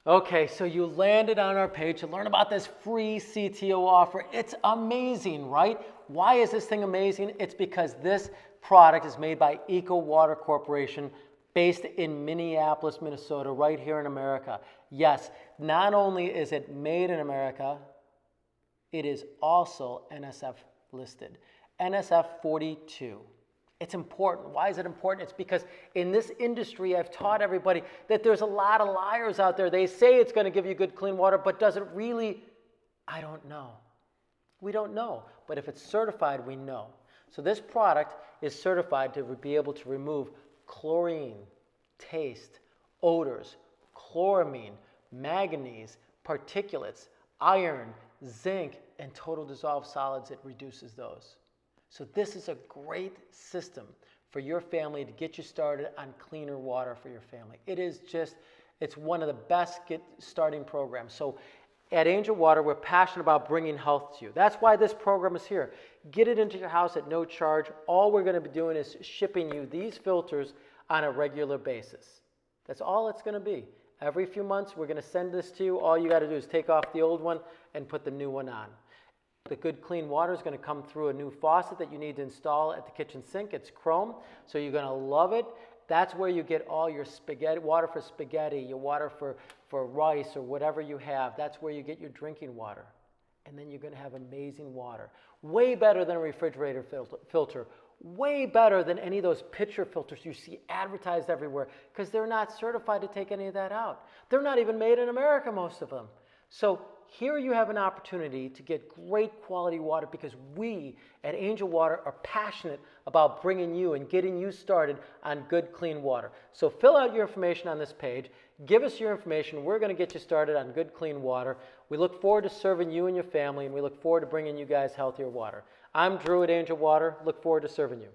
Okay, so you landed on our page to learn about this free CTO offer. It's amazing, right? Why is this thing amazing? It's because this product is made by EcoWater Corporation based in Minneapolis, Minnesota, right here in America. Yes, not only is it made in America, it is also NSF listed. NSF 42. It's important. Why is it important? It's because in this industry, I've taught everybody that there's a lot of liars out there. They say it's going to give you good, clean water, but does it really? I don't know. We don't know. But if it's certified, we know. So this product is certified to be able to remove chlorine, taste, odors, chloramine, manganese, particulates, iron, zinc, and total dissolved solids. It reduces those. So this is a great system for your family to get you started on cleaner water for your family. It is just, it's one of the best starting programs. So at Angel Water, we're passionate about bringing health to you. That's why this program is here. Get it into your house at no charge. All we're going to be doing is shipping you these filters on a regular basis. That's all it's going to be. Every few months, we're going to send this to you. All you got to do is take off the old one and put the new one on. The good clean water is going to come through a new faucet that you need to install at the kitchen sink. It's chrome, so you're going to love it. That's where you get all your spaghetti, water for spaghetti, your water for rice or whatever you have. That's where you get your drinking water. And then you're going to have amazing water. Way better than a refrigerator filter. Way better than any of those pitcher filters you see advertised everywhere, because they're not certified to take any of that out. They're not even made in America, most of them. So here you have an opportunity to get great quality water, because we at Angel Water are passionate about bringing you and getting you started on good, clean water. So fill out your information on this page. Give us your information. We're going to get you started on good, clean water. We look forward to serving you and your family, and we look forward to bringing you guys healthier water. I'm Drew at Angel Water. Look forward to serving you.